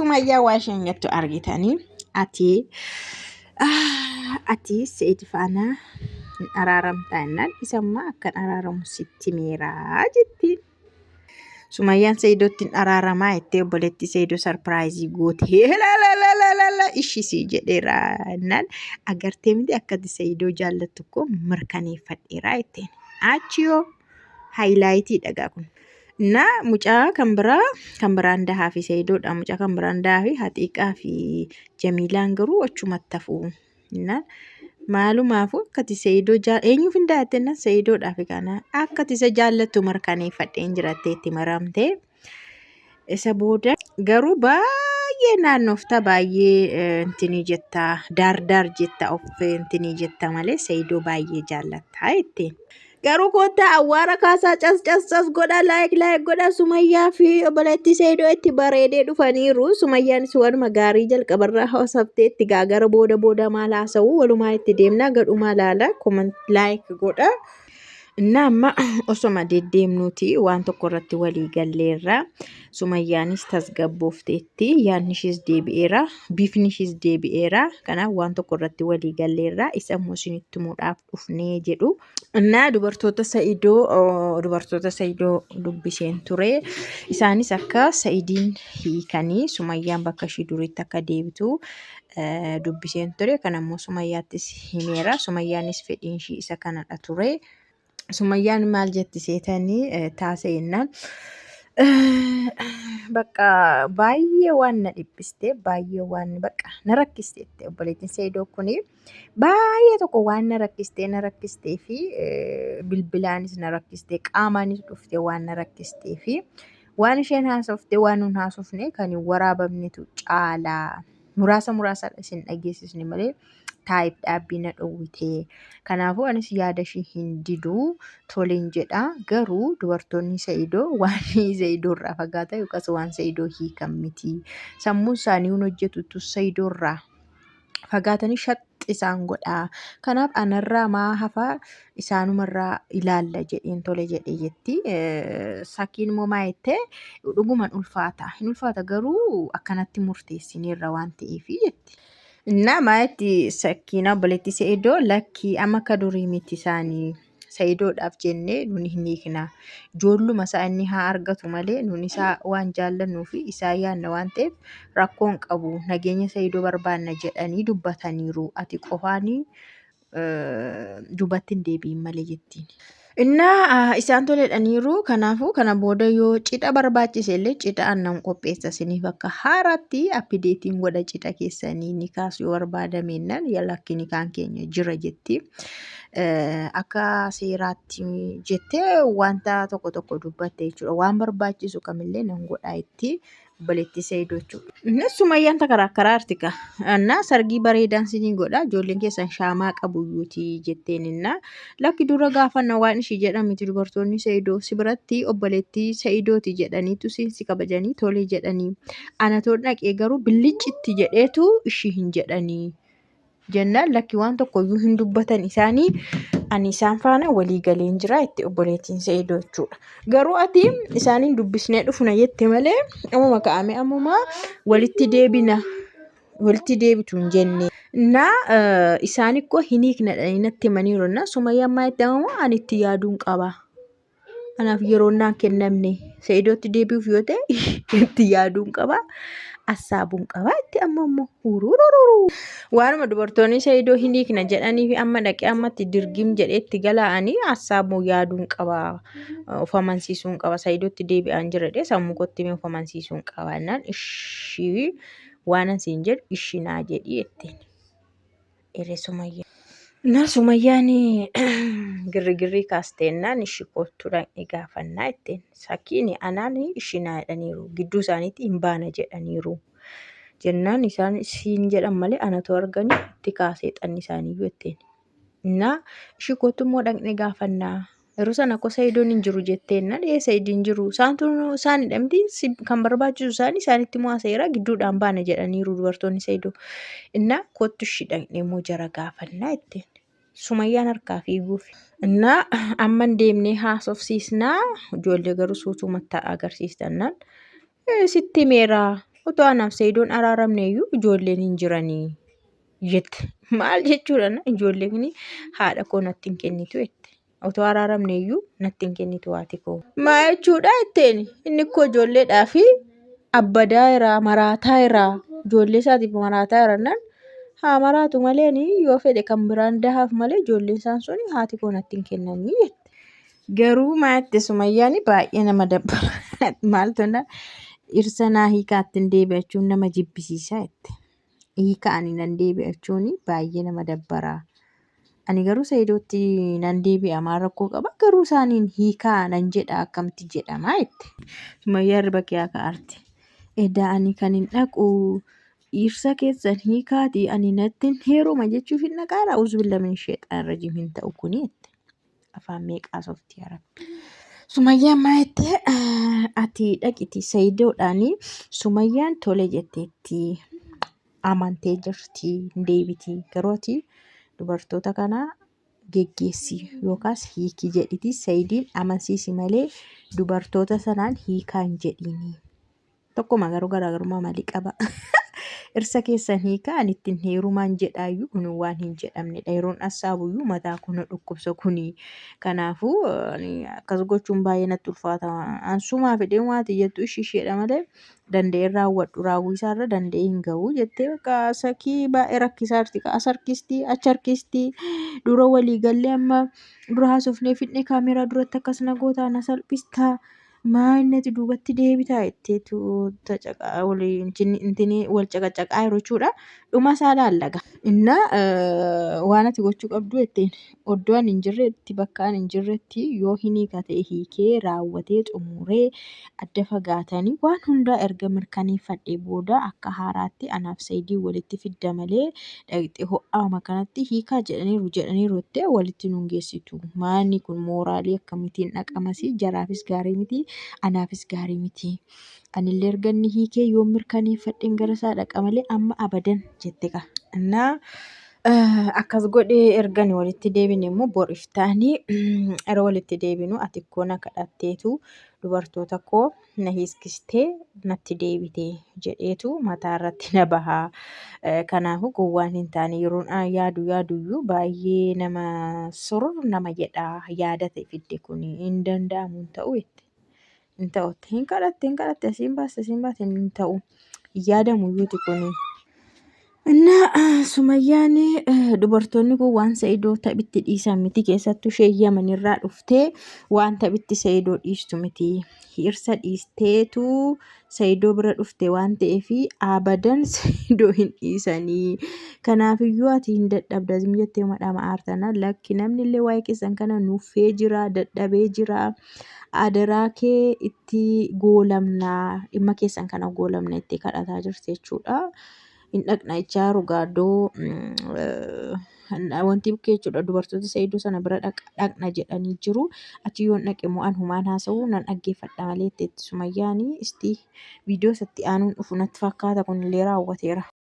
Sumayyaa waa isheen jettu argitanii ati Sa'iid faana hin araaramtaa jennaan isammaa akkan araaramu sitti meeraa jettiin. Sumayyaan Sa'iidootti hin araaramaa jettee obboleettii Sa'iidoo sarpiraayizii gootee ishii jedheera jennaan agartee miti akkati Sa'iidoo jaallattu koo mirkaneeffadheera jetteen. Achiyoo haayilaaytii dhagaa kun. Na mucaa kan biraan dahaa fi Sa'iidoodha. Mucaa kan biraan dahaa fi Haxiiqaa fi Jamiilaan garuu achumatti hafuu. Maalumaafuu akkati Sa'iidoo eenyuuf hin dahatteenna Sa'iidoodhaaf kana akkati isa jaallattu mirkaneeffadheen jirattee itti maramtee isa booda garuu baay'ee naannoofta baay'ee intinii jetta daar jetta of intinii jetta malee Sa'iidoo baay'ee jaallatta jetteen. Garuu koottaa awwaara kaasaa cas godha laayik godha Sumayyaa fi obboleettii Sa'iidoo itti bareedee dhufaniiru. Sumayyaanis waanuma gaarii jalqabarraa haasoftee itti gaagara booda maal haasa'u walumaa itti deemnaa gadhumaa laala laayik godha. Inni amma osoma deddeemnuuti waan tokko irratti walii galleerra. Sumayyaanis tasgabboofteetti yaadni ishees deebi'eera bifni ishees deebi'eera. Kanaaf waan tokko irratti walii galleerra isa immoo isinitti himuudhaaf dhufnee jedhu. Innaa dubartoota Sa'iidoo dubbiseen ture. Isaanis akka Sa'iidiin hiikanii Sumayyaan bakka ishii duriitti akka deebitu dubbiseen ture. Kanammoo Sumayyaattis himeera. Sumayyaanis fedhiin ishii isa kanadha ture. Sumayyaan maal jetti seetanii taasisennaan bakka baay'ee waan na dhibbiste baay'ee waan bakka na rakkisteetti obboleettiin Sa'iidoo kuni baay'ee tokko waan na rakkistee fi bilbilaanis na rakkistee qaamaanis dhuftee waan na rakkistee fi waan isheen haasoftee waan nun haasofne kan waraabamnetu caalaa muraasa isin dhageessisne malee taayip dhaabbii na dhowwitee. Kanaafuu anis yaada ishii hin diduu toleen jedha. Garuu dubartoonni Sa'iidoo waan Sa'iidoo irraa fagaatan yookaas waan Sa'iidoo hiikan miti. Sammuun isaanii hin hojjetutu Sa'iidoo irraa fagaatanii isaan godhaa. Kanaaf anarraa maa hafaa isaanumarraa ilaalla jedheen tole jedhee jetti. Sakkiin immoo maa jettee dhuguman ulfaata. Hin ulfaata garuu akkanatti murteessineerra waan ta'eef jetti. Innaa maatii sakkiina obboleettii Sa'iidoo lakkii amma akka durii miti isaanii Sa'iidoodhaaf jennee nuni hin hiikna. Ijoolluma isaa inni haa argatu malee nuni isaa waan jaallannuu fi isaa yaadna waan ta'eef rakkoon qabu nageenya Sa'iidoo barbaanna jedhanii dubbataniiru. Ati qofaanii duubatti hin deebiin malee jettiin. Innaa isaan toledhaniiru kanaafuu kana booda yoo cidha barbaachise illee cidha aannan qopheessa isiniif akka haaraatti appideetiin godha cidha keessanii ni kaasu yoo barbaadameennan lakki nikaan keenya jira jetti. Akka seeraatti jettee wanta tokko dubbatte jechuudha. Waan barbaachisu kamillee nan godhaa jetti obboleettii Sa'iidoo jechuudha. Innis Sumayyaan takaraakkaraa artika. Innaa sargii bareedaan isinii godha ijoolleen keessan shaamaa qabu iyyuuti jetteen innaa lakki dura gaafanna waan ishii jedhamiti dubartoonni Sa'iidoo si biratti obboleettii Sa'iidooti jedhaniitu si kabajanii tolee jedhanii anatoo dhaqee garuu billiccitti jedheetu ishii hin jedhanii jennaan lakki waan tokkoyyuu hin dubbatan isaanii ani isaan faana walii galeen jira itti obboleettiin Sa'iidoo jechuudha. Garuu ati isaaniin dubbisnee dhufna jette malee ammuma ka'ame ammumaa walitti deebitu hin jenne. Innaa isaan ikkoo hin hiiknadhanii natti himaniiru innaa Sumayyaan maa jettee ammoo ani itti yaaduun qaba. Kanaaf yeroo naan kennamne Sa'iidootti deebi'uuf yoo ta'e itti yaaduun qaba. Assaabuun qaba itti ammoo waanuma dubartoonni Sa'iidoo hin hiikna jedhanii fi amma dhaqee ammatti dirgim jedheetti galaa'anii assaabuu yaaduun qaba. Of amansiisuun qaba Sa'iidootti deebi'aan jiradhe sammuu kootti of amansiisuun qaba jennaan ishii waan asiin jedhu ishinaa jedhii jetteen. Irree Sumayyaa. Na Sumayyaan girrigirrii kaasteennaan ishii kottuudhaan gaafannaa jetteen. Sakkiin anaan ishinaa jedhaniiru gidduu isaaniitti hin baana jedhaniiru. Jennaan isaan siin jedhan malee anatu arganii itti kaasee xanni isaanii jetteen. Innaa ishii kottummoo dhaqnee gaafannaa. Yeroo sana akka Sa'iidoon hin jiru jetteennaan Sa'iidiin hin jiru. Isaan hidhamti kan barbaachisu isaanitti mo'aseera gidduudhaan baana jedhaniiru dubartoonni Sa'iidoo. Innaa kottu ishii dhaqnee immoo jara gaafannaa jetteen. Sumayyaan harkaa fiiguuf. Innaa amman deemnee haasofsiisnaa ijoollee garuu suutumatti agarsiistannaan sitti meeraa Otoo anaaf Sa'iidoon araaramne iyyuu ijoolleen hin jiranii jette. Maal jechuudha ijoolleen haadha koo natti hin kennitu jette. Otoo araaramne iyyuu natti hin kennitu haati koo. Maal jechuudha jetteen inni koo ijoolleedhaa fi abbadaa irraa maraataa irraa ijoollee isaatiif maraataa irrannaan haa maraatu malee yoo fedhe kan biraan dahaaf malee ijoolleen isaan suni haati koo natti hin kennanii jette. Garuu maal jette Sumayyaan baay'ee nama dabbara. Maal tonna dhirsa naa hiikaatti hin deebi'achuun nama jibbisiisaa jette. Hiika ani nan deebi'achuun baay'ee nama dabbara. Ani garuu Sa'iidootti nan deebi'a maal rakkoo qaba garuu isaaniin hiikaa nan jedha akkamitti jedhamaa jette. Sumayyaan irra bakkee akka aarte. Edaa ani kan hin dhaqu dhirsa keessan hiikaati ani natti hin heeruma jechuuf hin dhaqaadha. Uzubillah min sheexaan rajiim hin ta'u kuni jette. Afaan meeqaa softii arabbi. Sumayyaan maal jette ati dhaqiti Sa'iidoodhaani Sumayyaan tole jetteetti amantee jirti hin deebiti garuu ati dubartoota kana geggeessi yookaas hiiki jedhiti Sa'iidiin amansiisi malee dubartoota sanaan hiikaa hin jedhini. Tokkuma garuu garaagarummaa maalii qaba? Dhirsa keessan hiikaa ani ittiin heerumaan jedhaayyuu kun waan hin jedhamnedha. Yeroon assaabuyyuu mataa kun dhukkubsa kuni. Kanaafuu akkas gochuun baay'ee natti ulfaata. Ansumaa fedheen waati jettu ishiisheedha malee danda'ee raawwadhu raawwii isaarra danda'ee hin gahu jettee bakka sakii baay'ee rakkisaa jirti. As harkistii achi harkistii dura walii gallee amma dura haasofnee fidnee kaameeraa duratti akkas na gootaa na salphistaa. Maal ati duubatti deebitaa jetteetu wal caqacaqaa jiru jechuudha. Dhuma isaa laallaga. Waan ati gochuu qabdu jetteen oddoo ani hin jirretti bakka ani hin jirretti yoo hiika ta'e hiikee raawwatee xumuree adda fagaatanii waan hundaa erga mirkaneeffadhee booda akka haaraatti anaaf Sa'iidii walitti fidda malee dhaqxee ho'aama kanatti hiikaa jedhaniiru jettee walitti nu geessitu. Maanni kun mooraalii akkamiitiin dhaqamasii jaraafis gaarii miti anaafis gaarii miti. Anillee erga inni hiikee yoo mirkaneeffadheen gara isaa dhaqa malee amma abadan jette qaba. Akkas godhee erga walitti deebine immoo boriif taanii yeroo walitti deebinu ati koo na kadhatteetu dubartoota koo na hiiskistee natti deebite jedheetu mataa irratti na bahaa. Kanaafuu kun waan hin taane yeroon yaaduyyuu baay'ee nama soror nama jedha yaada ta'e fidde kun hin danda'amu hin ta'u jette. Hin ta'utti hin kadhatte asiin baase hin ta'u yaadamuyyuuti kuni. Sumayyaan dubartoonni kun waan Sa'iidoo taphitti dhiisan miti keessattuu ishee Yamanirraa dhuftee waan taphitti Sa'iidoo dhiistu miti. Dhirsa dhiisteetu Sa'iidoo bira dhufte waan ta'eef abadan Sa'iidoo hin dhiisanii. Kanaafiyyuu ati hin dadhabda jettee madhama aartana lakki namni illee waa'ee keessan kana nuuffee jira dadhabee jira. Adaraa kee itti goolamnaa dhimma keessan kana goolamna itti kadhataa jirti jechuudha. Hin dhaqna jechaa rugaaddoo wanti bukkee jechuudha dubartoota Sa'iidoo sana bira dhaqna jedhanii jiru. Achi yoon dhaqe immoo an humaan haasa'u nan dhaggeeffadha malee itti Sumayyaanii viidiyoo isatti aanuun dhufu natti fakkaata kunillee raawwateera.